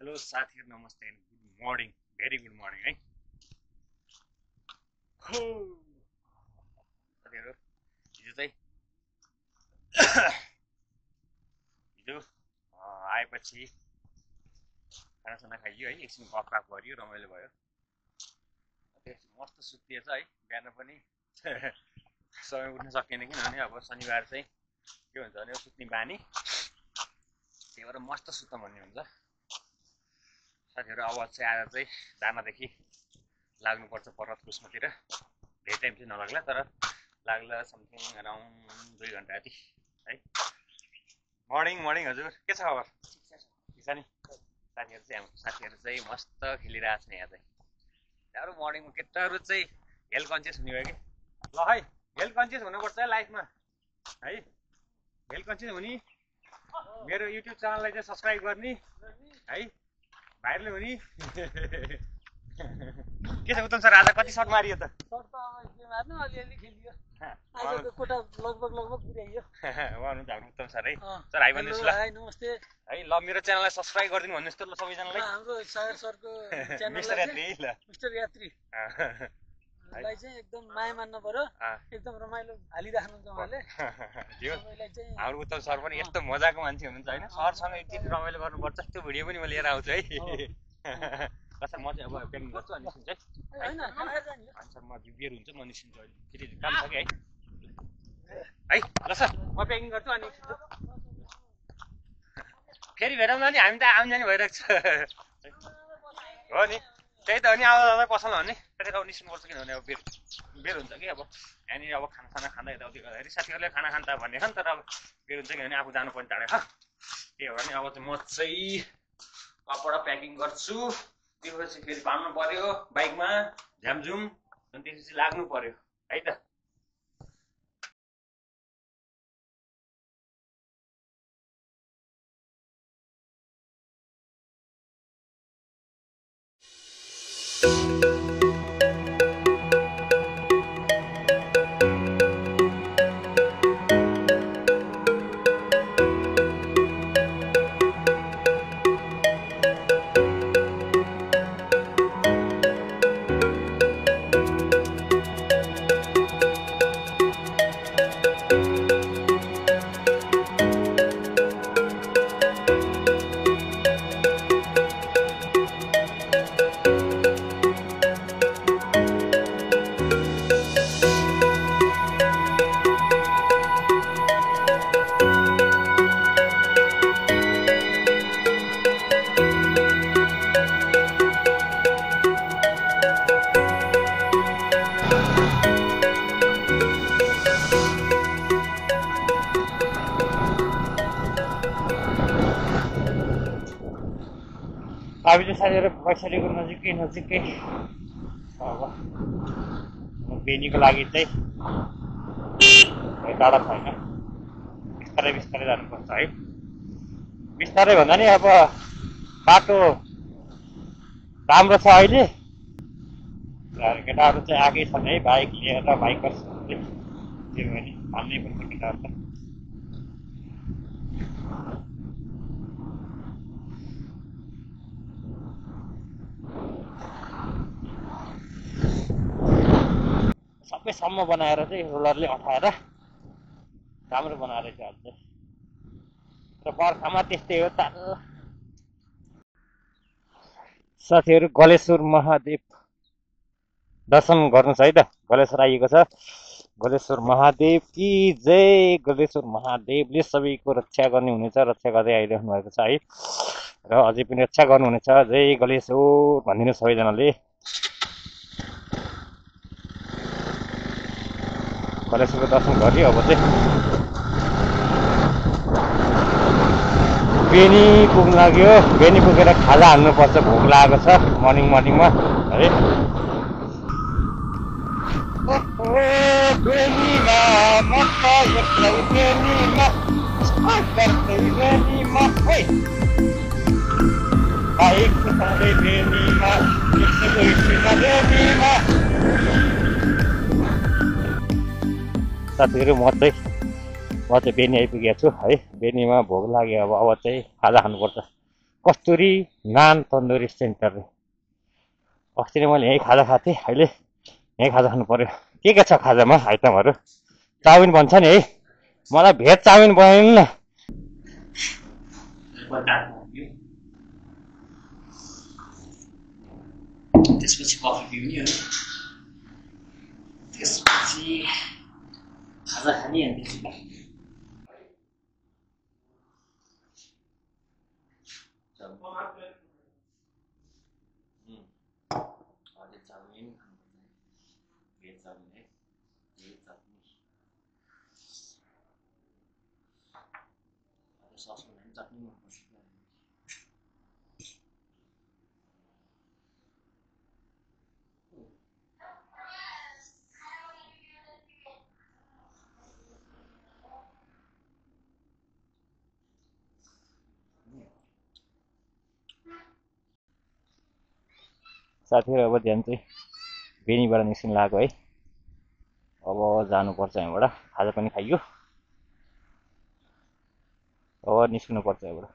Hello साथीहरु नमस्ते and good morning very good morning है साथीहरु हिजो आएपछि खानासाना खाइयो है एकछिन गफगाफ गरियो रमाइलो भयो मस्त सुतिएछ है बिहान पनि समय उठ्न सकेन किनभने अब शनिबार चाहिँ के हुन्छ भने सुत्ने बानी त्यही भएर मस्त सुत्न भन्ने हुन्छ साथीहरु अब चाहिँ आज चाहिँ दानादेखि लाग्नुपर्छ पर्वत कुस्मतिर धेरै टाइम चाहिँ नलाग्ला तर लाग्ला समथिङ अराउन्ड 2 घण्टा जति है मर्निङ मर्निङ हजुर के छ खबर ठिक छ नि साथीहरु चाहिँ मस्त खेलिरहेछ यहाँ चाहिँ यार मर्निङमा केटाहरु चाहिँ हेल्थ कन्सियस हुने भयो कि ल है हेल्थ कन्सियस हुनुपर्छ है लाइफमा है हेल्थ कन्सियस हुने मेरो युट्युब च्यानललाई चाहिँ सब्स्क्राइब गर्ने है भाइरल हुने के छ उत्तम सर आज कति सर्ट मारियो त सर्ट त अब के मार्नु अलिअलि खेलियो आजको कोटा लगभग पुर्याइयो उहाँहरु हाम्रो उत्तम सर है सर हाई भन्नुस् ल हाई नमस्ते है ल मेरो च्यानललाई सब्स्क्राइब गरिदिनु भन्नुस् त ल सबैजनालाई हाम्रो सागर सरको च्यानल मिस्टर यात्री ल मिस्टर यात्री लाई चाहिँ एकदम माया मान्न पर्यो एकदम रमाइलो हालिराख्नुहुन्छ उहाँले हाम्रो उत्तम सर पनि यस्तो मजाको मान्छे हुनुहुन्छ हैन सरसँग एकचोटि रमाइलो गर्नुपर्छ त्यो भिडियो पनि म लिएर आउँछु है कसै म चाहिँ अब प्याकिङ गर्छु अनि निस्किन्छु है हैन सर म बिबियर हुन्छ म निस्किन्छु अहिले फेरि काम छ कि है ल सर म प्याकिङ गर्छु अनि फेरि भेटौँ न नि हामी त आउन जाने भइरहेको छ हो नि त्यही त हो नि आउँदा पसल भने त्यतिखेर अब निस्किनुपर्छ किनभने अब बेर हुन्छ कि अब यहाँनिर अब खानासाना खाँदा यताउति गर्दाखेरि साथीहरूले खाना खान्छ भन्ने छ नि तर अब बेर हुन्छ किनभने आफू जानु पर्ने टाढो त्यही भएर नि अब चाहिँ म चाहिँ कपडा प्याकिङ गर्छु त्यसपछि फेरि बाँध्नु पर्यो बाइकमा झ्यामझुम अनि त्यसपछि लाग्नु पर्यो है त हामीले साथीहरु भइसकेको नजिकै अब बेनीको लागि चाहिँ टाढा छैन बिस्तारै जानुपर्छ है बिस्तारै भन्दा नि अब बाटो राम्रो छ अहिले केटाहरु चाहिँ आगै छन् है बाइक लिएर बाइकर्सहरूले त्यो भने हाल्नै पर्छ केटाहरुलाई सबैसम्म बनाएर चाहिँ रोलरले अठाएर राम्रो बनाएर चाहिँ हाल्छ र बर्खामा त्यस्तै हो त साथीहरु गलेश्वर महादेव दर्शन गर्नु छ है त गलेश्वर आइएको छ गलेश्वर महादेव की जय गलेश्वर महादेवले सबैको रक्षा गर्ने हुनेछ रक्षा गर्दै आइरहनु भएको छ है र अझै पनि रक्षा गर्नुहुनेछ जय गलेश्वर भनिदिनु सबैजनाले गलेश्वरको दर्शन गरियो अब चाहिँ बेनी पुग्न लाग्यो बेनी पुगेर खाजा हाल्नुपर्छ भोक लागेको छ मर्निङमा है साथीहरु म चाहिँ बेनी आइपुगेको छु है बेनीमा भोक लाग्यो अब चाहिँ खाजा खानुपर्छ कस्तुरी नान तन्दुरी सेन्टर रे। अस्ति नै मैले यहीँ खाजा खाएको थिएँ, अहिले यहीँ खाजा खानु पर्यो। के छ खाजामा आइटमहरू? चाउमिन भन्छ नि है, मलाई भेज चाउमिन बनाइदिनु न। त्यसपछि कफी पिउने हो, त्यसपछि खाजा खाने अनि त्यसपछि चाउमिन भेज चाउमिन है, भेज चटनी सस बनायो चटनी मनपर्छ। साथीहरू अब ध्यान चाहिँ बेनीबाट निस्किनु लाग्यो है। अब जानुपर्छ यहाँबाट, खाजा पनि खाइयो, अब निस्किनु पर्छ यहाँबाट।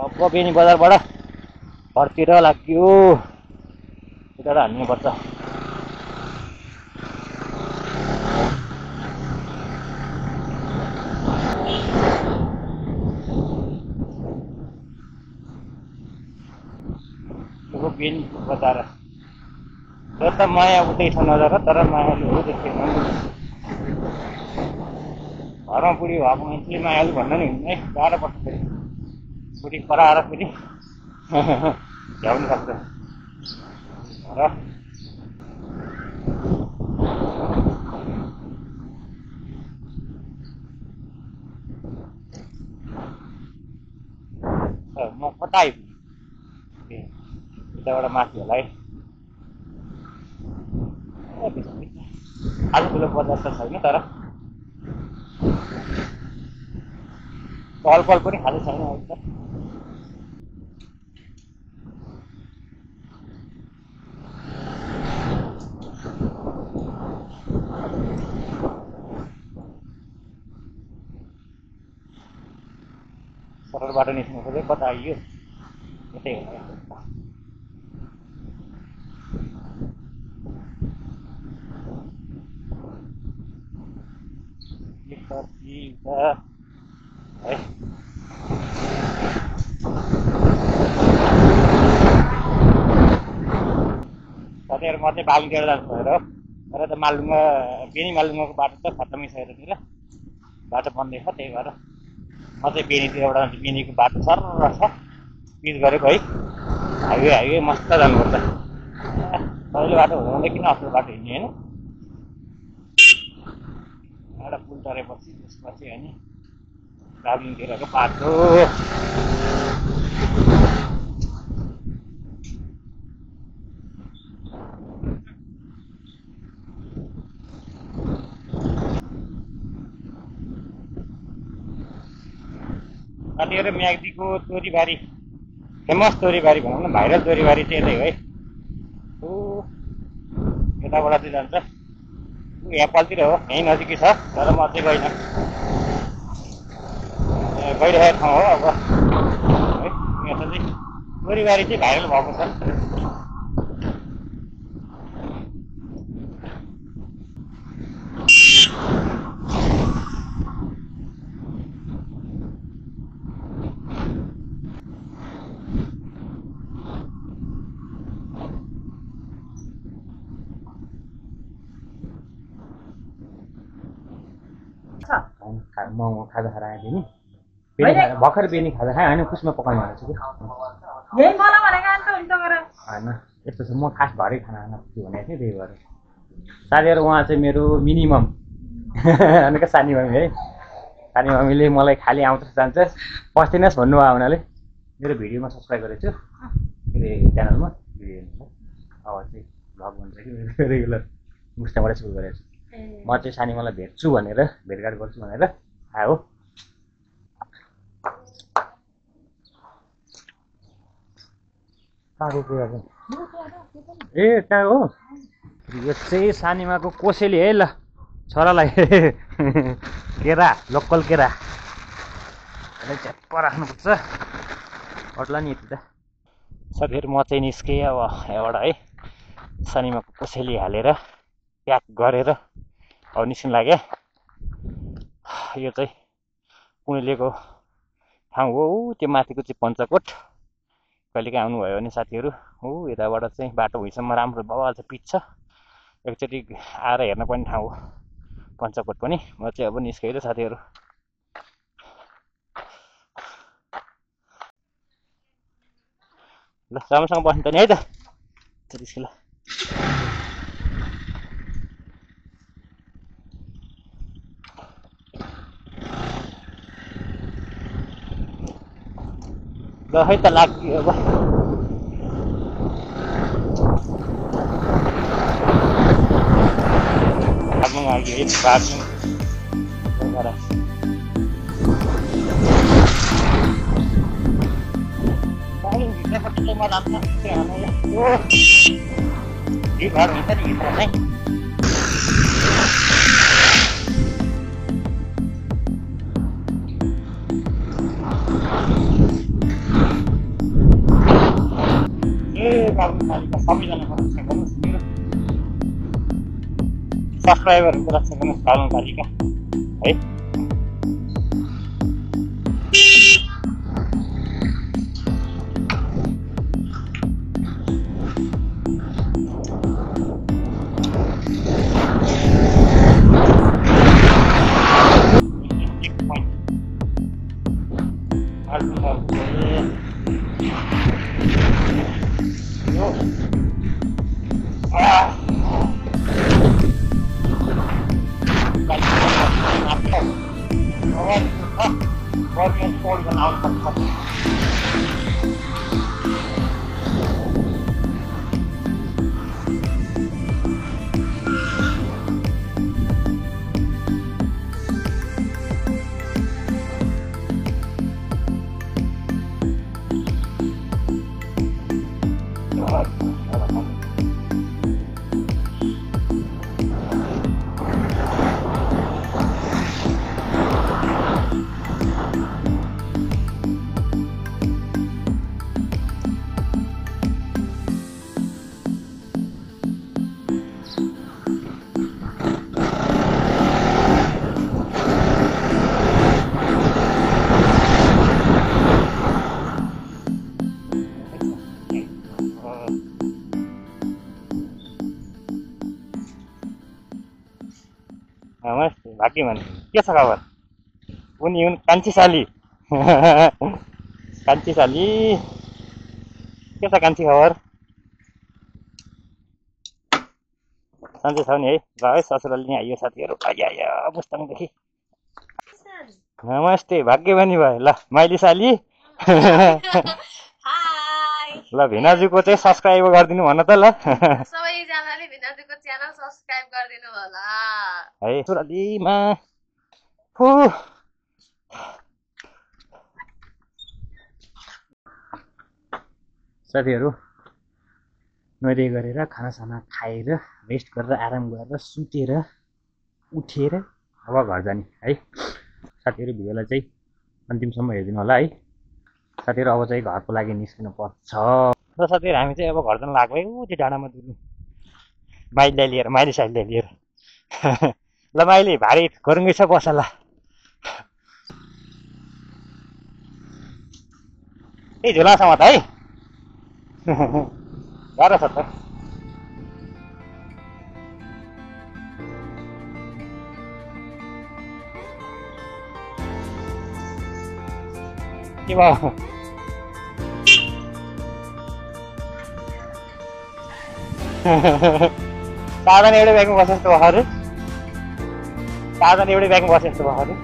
अब बेनी बजारबाट घरतिर लाग्यो, यता हाल्नुपर्छ। बेनी बजार तर त माया उतै छ नजर, तर मायालु हो देखेन। घरमा बुढी भएको मान्छेले मायालु भन्न नि हुन्न है, गाह्रो पर्छ फेरि। बुढी कराएर फेरि झ्याउनु सक्छ र म कता आइपुगेँ? यताबाट माथि होला है। आज ठुलो बजार त छैन, तर चहल पहल पनि खाली छैन अहिले त। सरलबाट निस्किनु खोज्यो, कता आइयो? यतै होला। है साथीहरू म चाहिँ बालुङतिर जान्छु भनेर हो, तर त मालुङमा बेनी मालुङको बाटो त खत्तमै छ यतातिर, बाटो बन्दै छ। त्यही भएर म चाहिँ बेनीतिरबाट जान्छु। बेनीको बाटो सरर छ, पिच गरेको है, हाइवे मस्त जानुपर्छ। पहिलो बाटो हुँदै किन आफ्नो बाटो हिँड्ने होइन, एउटा पुल तरेपछि त्यसपछि अनि बालुङतिरको बाटो। साथीहरू म्याग्दीको तोरीबारी, फेमस तोरीबारी भनौँ न, भाइरल तोरीबारी चाहिँ यतै हो है। यताबाट चाहिँ जान्छ, एप्पलतिर हो, यहीँ नजिकै छ, तर म चाहिँ गइनँ। गइरहेको ठाउँ हो अब है। यता चाहिँ तोरीबारी चाहिँ भाइरल भएको छ। म खाजा खाएर आएँ नि, भर्खर बेनी खाजा खाएँ होइन, कुसमा पकाउनु भनेको छु कि होइन। यस्तो छ, म खास घरै खाना नपुग्छु भनेको थिएँ, त्यही भएर। साथीहरू उहाँ चाहिँ मेरो मिनिमम भनेको सानी मम्मी है। सानी मम्मीले मलाई खाली आउँछ जान्छ पस्दिनस् भन्नुभयो हुनाले मेरो भिडियोमा सब्सक्राइब गरेको छु, मेरो च्यानलमा भिडियो हेर्नु। अब चाहिँ भ्लग भन्छ कि मेरो रेगुलर मुस्ताबाट सुरु गरेको छु। म चाहिँ सानीमालाई भेट्छु भनेर, भेटघाट गर्छु भनेर आयो। ए कहाँ हो? यो चाहिँ सानीमाको कोसेली है, ल छोरालाई केरा, लोकल केरा यसलाई च्याप्प राख्नुपर्छ अट्ला नि यति त साथीहरू म चाहिँ निस्केँ अब यहाँबाट है शनिमा कोसेली हालेर प्याक गरेर अब निस्किन लाग्यो यो चाहिँ पुणेलीको ठाउँ हो त्यो माथिको चाहिँ पञ्चकोट कहिलेकाहीँ आउनुभयो भने साथीहरू हो यताबाट चाहिँ बाटो भुइँसम्म राम्रो बवाल चाहिँ पिच छ एकचोटि आएर हेर्न पर्ने ठाउँ हो पञ्चकोट पनि म चाहिँ अब निस्केँ है साथीहरू ल राम्रोसँग बस्नु त नि है त निस्केँ ल है त लाग्यो अब भाग्नु लाग्यो है भाग्नु भिडभाड हुन्छ नि भित्र नै सबैजना सब्सक्राइबरहरूको रक्षा गर्नुहोस् बालुङपालिका है नमस्ते भाग्यमान के छ खबर उनी हुन् कान्छी साली के छ कान्छी खबर सन्चै छ नि है ल है ससुराली नि आइयो साथीहरू आइया मुस्ताङदेखि नमस्ते भाग्यमानी भयो ल माइली साली ल भिनाजुको चाहिँ सब्सक्राइब गरिदिनु भन त ल सबैजनाले भिनाजुको च्यानल सब्सक्राइब गरिदिनु होला है सुरालीमा हो साथीहरू नुहाइ गरेर खानासाना खाएर रेस्ट गरेर आराम गरेर सुतेर उठेर अब घर जाने है साथीहरू भिडियोलाई चाहिँ अन्तिमसम्म हेरिदिनु होला है साथीहरू अब चाहिँ घरको लागि निस्किनु पर्छ र साथीहरू हामी चाहिँ अब घर जान लाग्यो त्यो डाँडामा दुर्नु माइलीलाई लिएर माइली साइलीलाई लिएर ल माइली भारी गरुङ्गै छ बस ल ए झुलासम्म त है गाह्रो छ त के भयो साधन एउटै ब्यागमा बसे जस्तो भयो अरे साधन एउटै ब्यागमा बसे जस्तो भयो अरे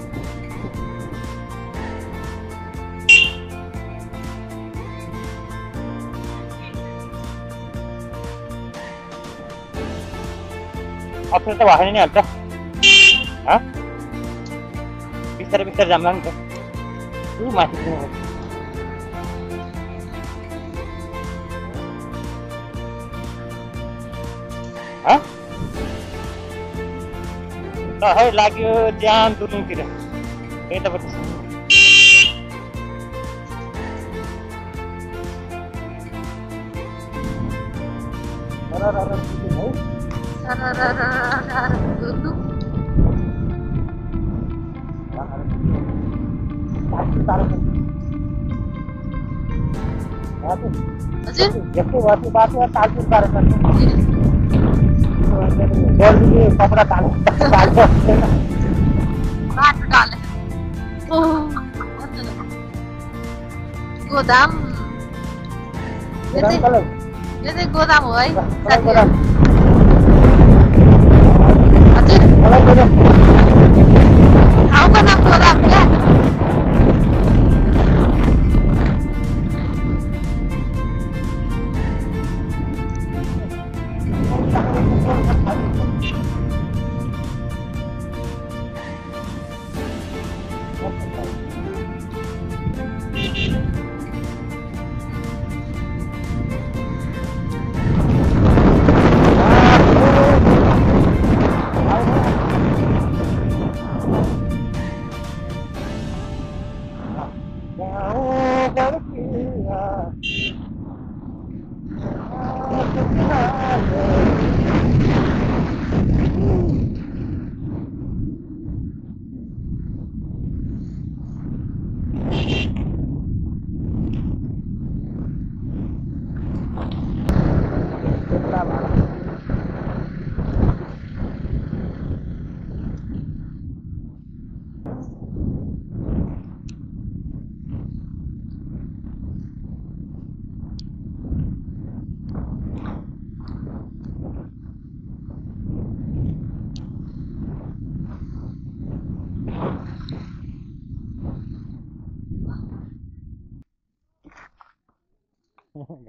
अप्ठ्यारो त भएन नि अन्त बिस्तारै बिस्तारै जाम्ला नि त माथि है लाग्यो ज्यान दुर्नुतिर यतापट्टि यस्तै भयो बाटो तालपुर पारेको कपडा गोदाम यो चाहिँ गोदाम हो है साथीहरु हजुर ठाउँको नाम गोदाम क्या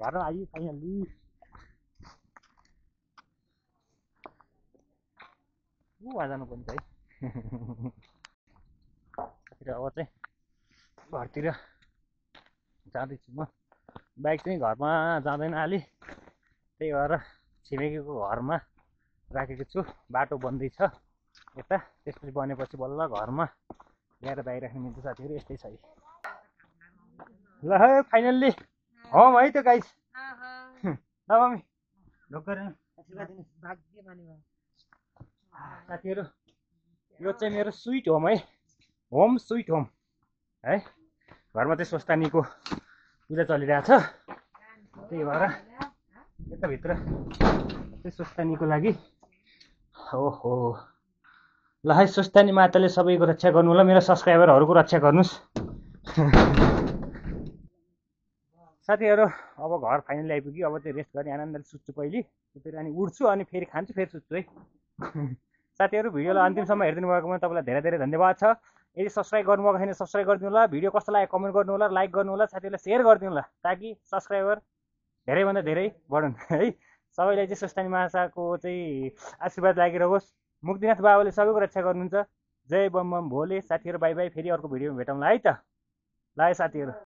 घरमा आइयो फाइनल्ली जानु पर्छ है अब चाहिँ घरतिर जाँदैछु म बाइक चाहिँ घरमा जाँदैन अलि त्यही भएर छिमेकीको घरमा राखेको छु बाटो बन्दैछ यता त्यसपछि बनेपछि बल्ल घरमा ल्याएर बाइक राख्ने मिल्छ साथीहरू यस्तै छ है ल है फाइनल्ली हो है त गाइस ल मम्मी ढोकर साथीहरू यो चाहिँ मेरो स्विट होम है होम स्विट होम है घरमा चाहिँ स्वस्थानीको पूजा चलिरहेछ त्यही भएर यताभित्र चाहिँ स्वस्थानीको लागि ओहो ल है स्वस्थानी माताले सबैको रक्षा गर्नु होला मेरो सब्सक्राइबरहरूको रक्षा गर्नुहोस् साथीहरू अब घर फाइनली आइपुग्यो अब चाहिँ रेस्ट गर्ने आनन्दले सुत्छु पहिले फेरि अनि उठ्छु अनि फेरि खान्छु फेरि सुत्छु है साथीहरू भिडियोलाई अन्तिमसम्म हेरिदिनु भएकोमा तपाईँलाई धेरै धेरै धन्यवाद छ यदि सब्सक्राइब गर्नुभएको छैन सब्सक्राइब गरिदिनु होला भिडियो कस्तो लाग्यो कमेन्ट गर्नु होला लाइक गर्नु होला साथीहरूलाई सेयर गरिदिनु होला ताकि सब्सक्राइबर धेरैभन्दा धेरै बढुन् है सबैलाई चाहिँ स्वस्थानी माछाको चाहिँ आशीर्वाद लागिरहोस् मुक्तिनाथ बाबाले सबैको रक्षा गर्नुहुन्छ जय बम बम भोले साथीहरू बाई बाई फेरि अर्को भिडियोमा भेटौँला है त ल है साथीहरू